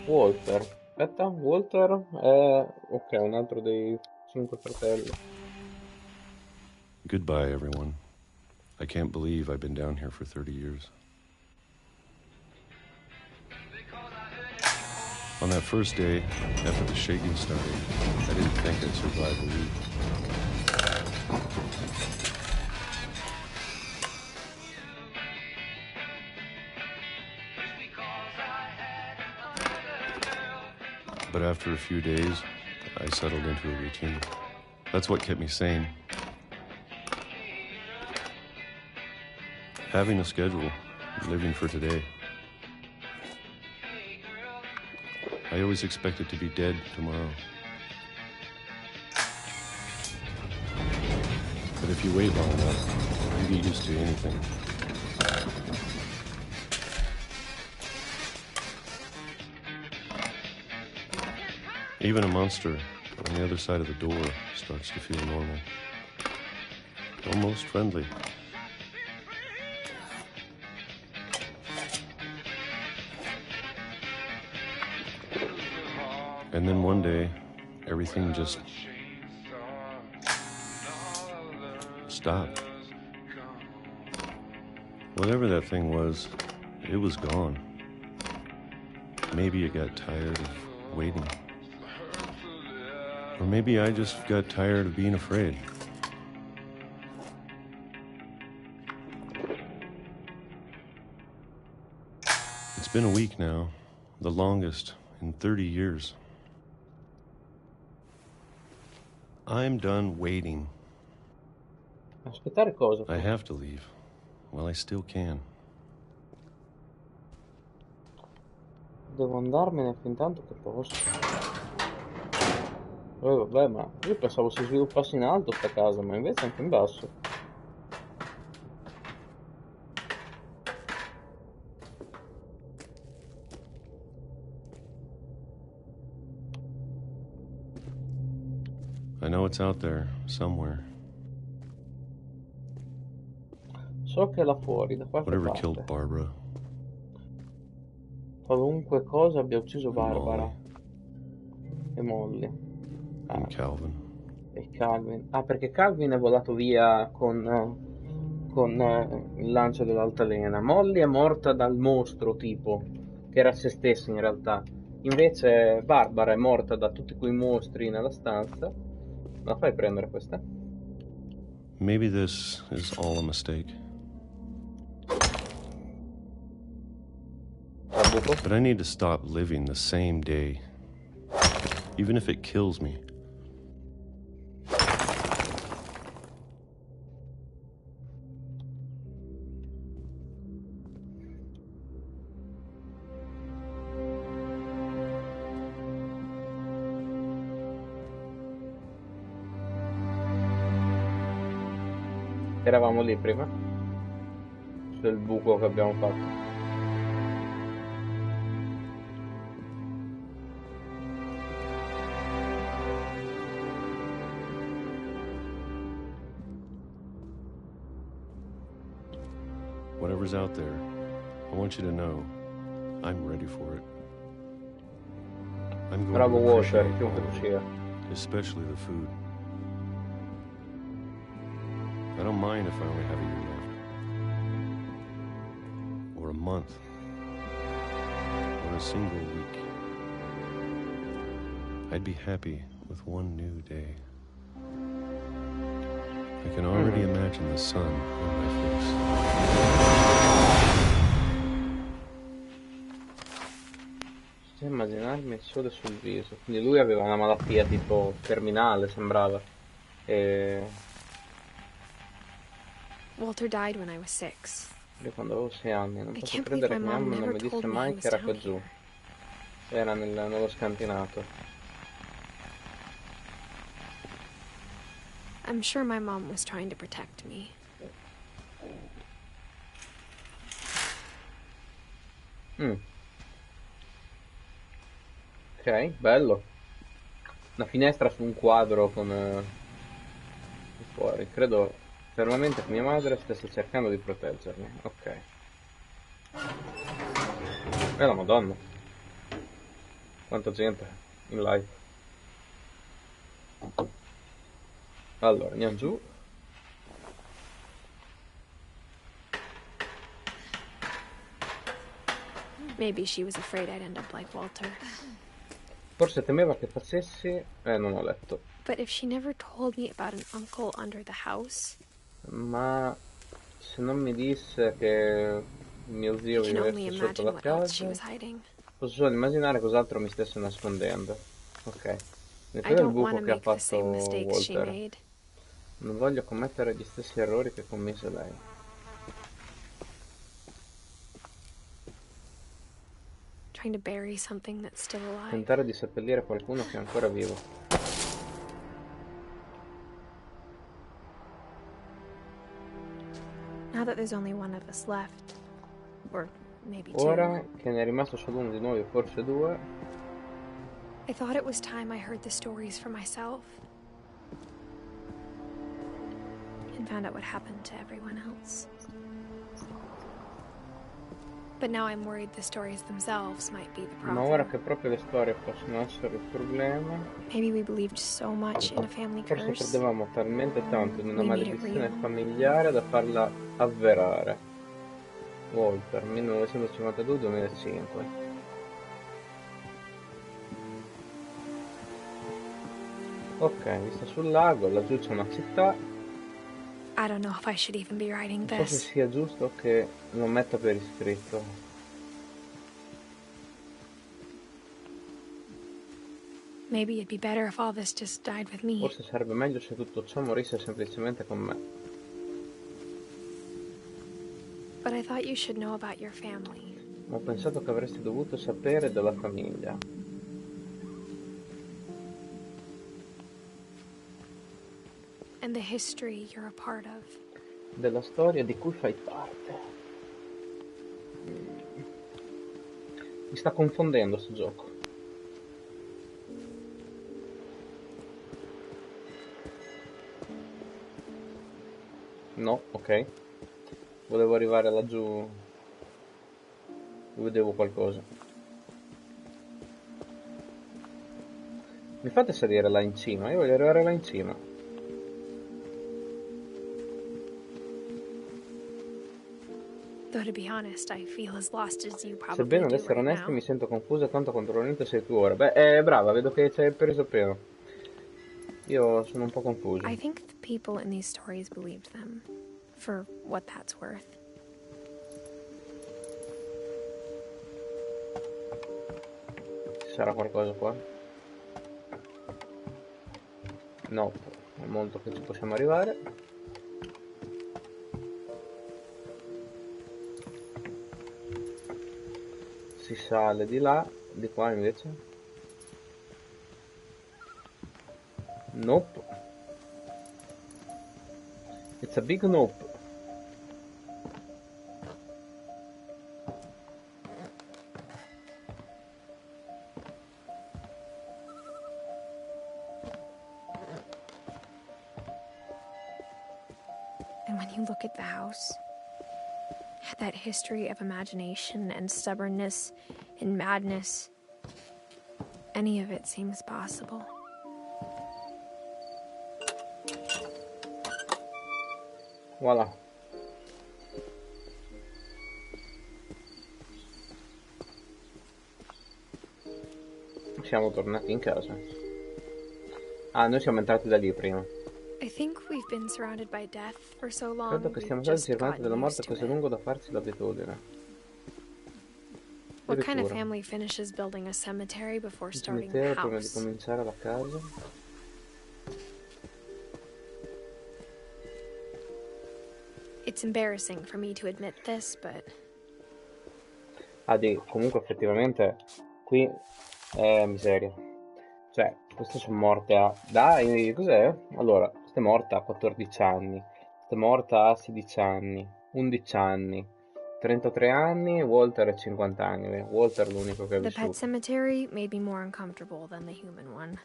Walter. Aspetta, Walter è... ok, un altro dei 5 fratelli. Goodbye, everyone. I can't believe I've been down here for 30 years. On that first day, after the shaking started, I didn't think I'd survive a week. But after a few days, I settled into a routine. That's what kept me sane. Having a schedule, living for today. I always expected to be dead tomorrow. But if you wait long enough, you get used to anything. Even a monster on the other side of the door starts to feel normal. Almost friendly. And then one day, everything just stopped. Whatever that thing was, it was gone. Maybe it got tired of waiting. Or maybe I just got tired of being afraid. It's been a week now, the longest in 30 years. I'm done waiting. Aspettare cosa? I have to leave. Well, I still can. Devo andarmene fin tanto che posso. Vabbè, ma io pensavo si sviluppasse in alto sta casa, ma invece anche in basso. I know it's out there, somewhere. So che è là fuori, da qualche Whatever parte. killed Barbara. Qualunque cosa abbia ucciso Barbara. Molly. E Molly. And Calvin. E Calvin. Ah, perché Calvin è volato via con il lancio dell'altalena. Molly è morta dal mostro, tipo, che era se stessa in realtà. Invece Barbara è morta da tutti quei mostri nella stanza. La fai prendere questa? Maybe this is all a mistake. Al buco. But I need to stop living the same day, even if it kills me. Eravamo lì prima, sul buco che abbiamo fatto. Whatever's out there, I want you to know I'm ready for it. I'm going Bravo to Walter, appreciate chiunque all tu of sia. it, especially the food. I don't mind if I only have a year left. Or a month. Or a single week. I'd be happy with one new day. I can already imagine the sun on my face. Posso immaginarmi il sole sul viso. Quindi lui aveva una malattia tipo terminale, sembrava. E Walter died when I was 6. io quando avevo 6 anni, non I posso can't credere che believe mia my mom mamma non never mi disse told me mai he che was era down qua giù. here. Era nello scantinato. I'm sure my mom was trying to protect me. Ok, bello. Una finestra su un quadro con fuori. Credo fermamente che mia madre stesse cercando di proteggermi. Ok. E la Madonna. Quanta gente in live. Allora, andiamo giù. Maybe she was afraid I'd end up like Walter. Forse temeva che facessi... non ho letto. But if she never told me about an uncle under the house... Ma se non mi disse che mio zio I can only vivesse sotto imagine la what else she casa, was hiding. posso solo immaginare cos'altro mi stesse nascondendo. Ok. I Questo è il don't buco want to che ha make the fatto same mistakes she Walter. made. Non voglio commettere gli stessi errori che commise lei. Trying to bury something that's still alive. Tentare di seppellire qualcuno che è ancora vivo. Now that there's only one of us left, or maybe Ora two, che ne è rimasto solo uno di noi, o forse due, I thought it was time I heard the stories for myself and found out what happened to everyone else. But now I'm worried the stories themselves might be the ma ora problem. che proprio le storie possono essere il problema, Maybe we believed so much in a family forse curse. credevamo talmente tanto in una We made it maledizione real. familiare da farla avverare. Walter, 1952-2005. Ok, vista sul lago, laggiù c'è una città. I don't know if I should even be writing Non so se this. sia giusto che lo metta per iscritto. Maybe it'd be better if all this just died with me. Forse sarebbe meglio se tutto ciò morisse semplicemente con me. But I thought you should know about your family. Ho pensato che avresti dovuto sapere della famiglia. And the history you're a part of. Della storia di cui fai parte. Mi sta confondendo sto gioco. No, ok. Volevo arrivare laggiù. Vedevo qualcosa. Mi fate salire là in cima? Io voglio arrivare là in cima. Though to be honest, I feel as lost as you probably Sebbene ad do essere right onesti now. mi sento confusa tanto quanto probabilmente sei tu ora. Beh, brava, vedo che ci hai preso pieno. Io sono un po' confuso. I think the people in these stories believed them, for what that's worth. sarà qualcosa qua? No, è molto che ci possiamo arrivare. Si sale di là, di qua invece. Nope. It's a big nope. And when you look at the house, that history of imagination and stubbornness and madness, any of it seems possible. Voilà. Siamo tornati in casa. Ah, noi siamo entrati da lì prima. I think we've been surrounded by death for so long. Credo che stiamo stati circondati dalla morte così a lungo da farsi l'abitudine. What kind of family finishes building a cemetery before starting the cimitero prima di house? cominciare la casa. It's embarrassing for me to admit this, but Ah, comunque effettivamente qui è miseria. Cioè, queste sono morte a... Dai, cos'è? Allora, questa è morta a 14 anni, questa è morta a 16 anni, 11 anni, 33 anni, Walter è 50 anni. Walter è l'unico che è the pet vissuto. cemetery made me more uncomfortable than the human one.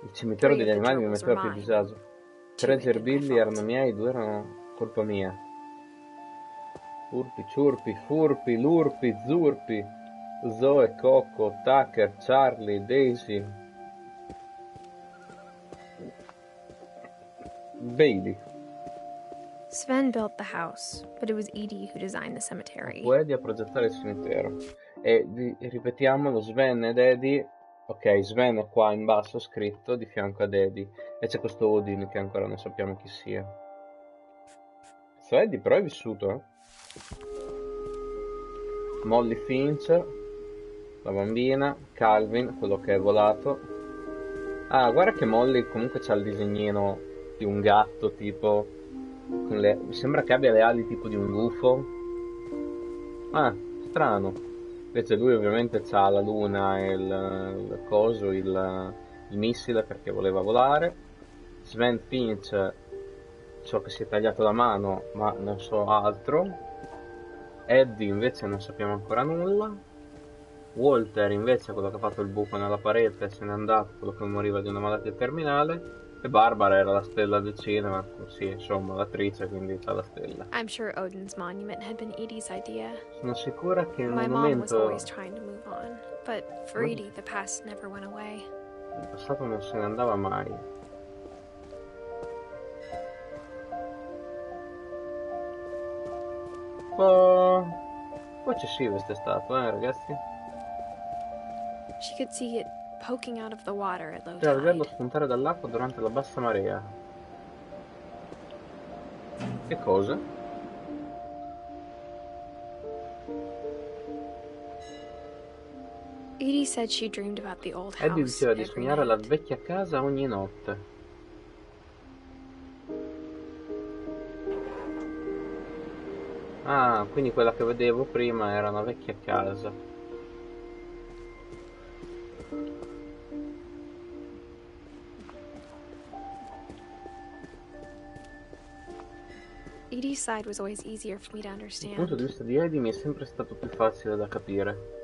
Il cimitero Three degli of the animali mi gerbils were metteva più a mine. disagio. Two 3 had been my gerbilli fault. erano miei, 2 erano colpa mia. Urpi, ciurpi, furpi, lurpi, zurpi, Zoe, Coco, Tucker, Charlie, Daisy, Bailey. Sven built the house, but it was Edie who designed the cemetery. Fu Eddie a progettare il cimitero. E ripetiamolo, Sven ed Eddie. Ok, Sven è qua in basso scritto di fianco ad Eddie. E c'è questo Odin che ancora non sappiamo chi sia. Questo Eddie però è vissuto, eh. Molly Finch, la bambina, Calvin, quello che è volato. Ah, guarda che Molly comunque c'ha il disegnino di un gatto tipo con mi sembra che abbia le ali tipo di un gufo. Ah, strano. Invece lui ovviamente c'ha la luna e il coso, il missile perché voleva volare. Sven Finch, so che si è tagliato la mano ma non so altro. Eddie invece non sappiamo ancora nulla. Walter invece quello che ha fatto il buco nella parete se n'è andato, quello che moriva di una malattia terminale. E Barbara era la stella del cinema, sì, insomma, l'attrice, quindi c'ha la stella. I'm sure Odin's monument had been Edie's idea. Sono sicura che il My mom was monumento... always trying to move on, but for Edie, the past never went away. Il passato non se ne andava mai. Un po' eccessivo queste statue, ragazzi? She could see it poking out of the water at low Poteva vederlo tide. spuntare dall'acqua durante la bassa marea. Che cosa? Edie said she dreamed about the old Eddie house diceva di every sognare la night. vecchia casa ogni notte. Ah, quindi quella che vedevo prima era una vecchia casa. Edie's side was always easier for me to Dal punto understand, di vista di Eddie mi è sempre stato più facile da capire.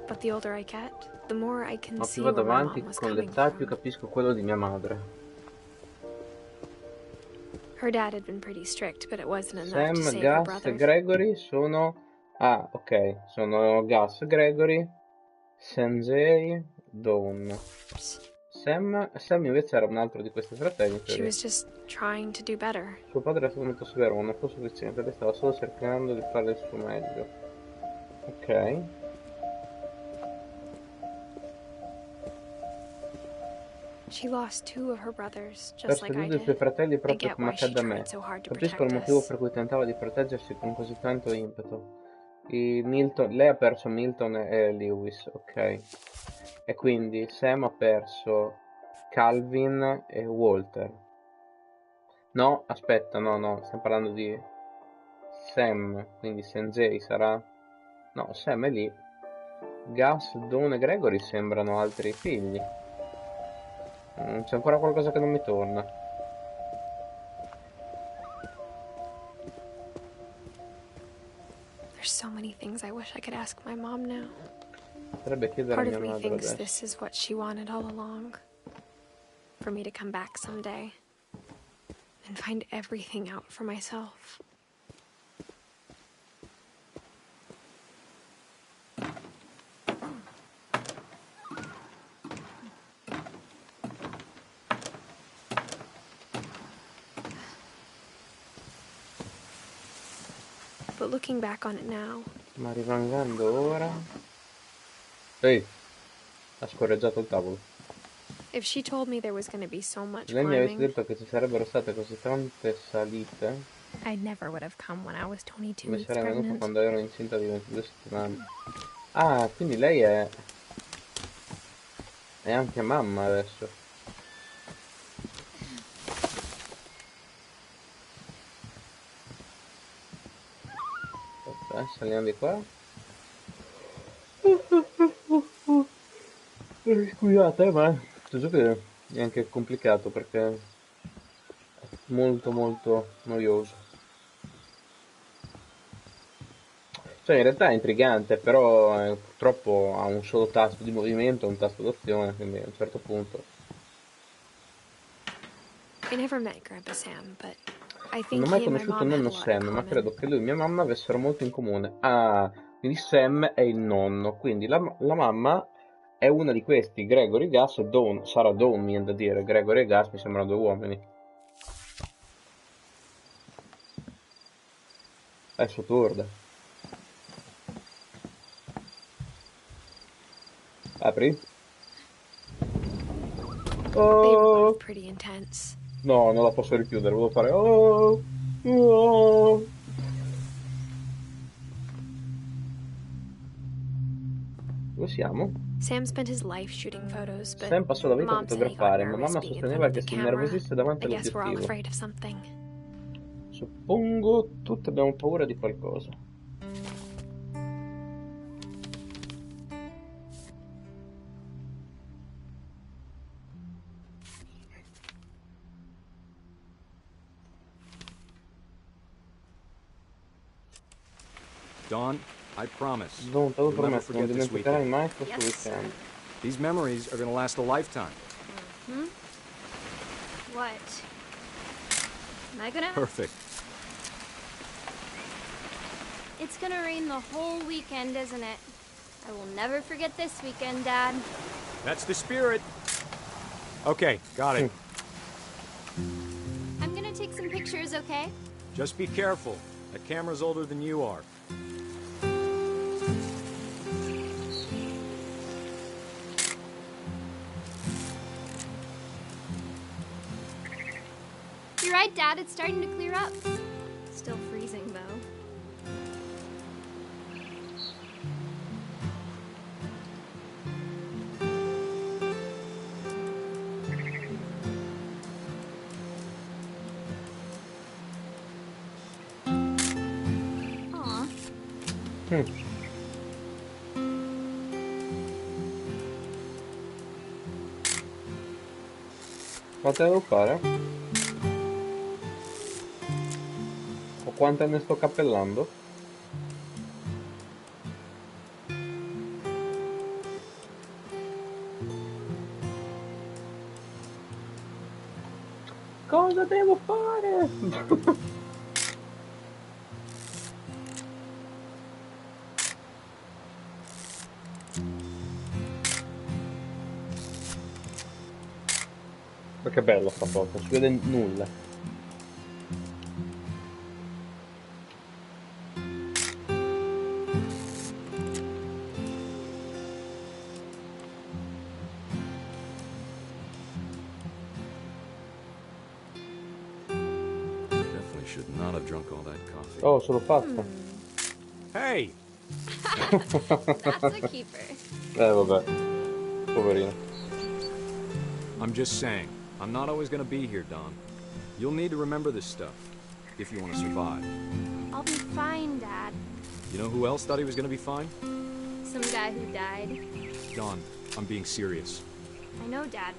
but the older I get, the more I can Ma see più vado where my avanti mom was con coming l'età più from. capisco quello di mia madre. Her dad had been pretty strict, but it wasn't enough to Sam, save her Gus e brothers. Gregory sono... Ah, ok, sono Gus, Gregory, Sanjay, Dawn. Sam invece era un altro di questi fratelli. in She teoria. was just trying to do better. Suo padre era venuto severo, ma non fu sufficiente, lei stava solo cercando di fare il suo meglio. Ok. She lost two of her brothers, just Perse like due I dei suoi did. fratelli I proprio get come why she accadde a me. tried so hard to Capisco protect il motivo us. per cui tentava di proteggersi con così tanto impeto. Lei ha perso Milton e Lewis, ok. E quindi Sam ha perso Calvin e Walter. No, aspetta, no, stiamo parlando di Sam, quindi Sanjay sarà... No, Sam è lì. Gus, Dawn e Gregory sembrano altri figli. C'è ancora qualcosa che non mi torna. There's so many things I wish I could ask my mom now. Potrebbe chiedere a Part mia of me madre thinks adesso. this is what she wanted all along. For me to come back someday and find everything out for myself. But looking back on it now, Ma rimangando ora... Ehi, ha scorreggiato il tavolo. if she told me there was going to be so much Se lei mi avesse climbing, detto che ci sarebbero state così tante salite, I never would have come when I was 22 mi weeks sarei venuto pregnant. quando ero incinta di 22 settimane. Ah, quindi lei è anche mamma adesso. Aspetta, saliamo di qua. Scusate, ma so che è anche complicato perché è molto noioso. Cioè in realtà è intrigante, però purtroppo ha un solo tasto di movimento e un tasto d'azione, quindi a un certo punto... I never met Grandpa Sam, but I Non think ho mai he and my conosciuto mom have a nonno lot in Sam, ma common. credo che lui e mia mamma avessero molto in comune. Ah, quindi Sam è il nonno, quindi la mamma è una di questi, Gregory, Gus e Dawn. Sarà Dawn, mi viene da dire. Gregory e Gus mi sembrano due uomini. Adesso torda. Apri. They were Oh! both pretty intense. No, non la posso richiudere, volevo fare... Oh! Oh! Dove siamo? Sam spent his life shooting photos, but Sam passò la vita a Mom said he got fotografare, ma nervous mamma being in front sosteneva of che the si camera. innervosisse davanti I guess we're all all'obiettivo. afraid of something. Suppongo tutti abbiamo paura di qualcosa. Dawn, I promise. Don, te lo You'll never prometto, non forget this dimenticherai weekend. mai questo Yes, weekend. These memories are going to last a lifetime. Hmm? What? Am I gonna... Perfect. It's gonna rain the whole weekend, isn't it? I will never forget this weekend, Dad. That's the spirit. Okay, got it. I'm gonna take some pictures, okay? Just be careful. That camera's older than you are. You're right, Dad. It's starting to clear up. Still freezing, though. Aw. Quante devo fare? O quante ne sto cappellando? Cosa devo fare? Ma che bella sta foto, non si vede nulla. Definitely should not have drunk all that coffee. Oh, ce l'ho fatta. Hey, That's a keeper. Vabbè. Poverino. I'm just saying, I'm not always gonna be here, Don. You'll need to remember this stuff, if you want to survive. I'll be fine, Dad. You know who else thought he was gonna be fine? Some guy who died. Don, I'm being serious. I know, Dad.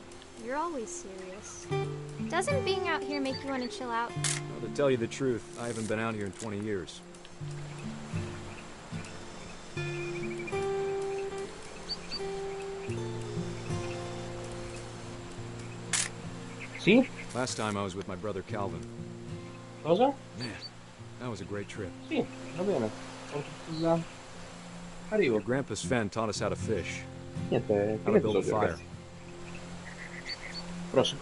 You're always serious. Doesn't being out here make you want to chill out? Well, to tell you the truth, I haven't been out here in 20 years. Sì? Last time I was with my brother Calvin. Cosa? Man, that was a great trip. Sì, va bene. Scusa. Arrivo. Your grandpa Sven taught us how to fish. Niente, How to build a fire. Prossimo.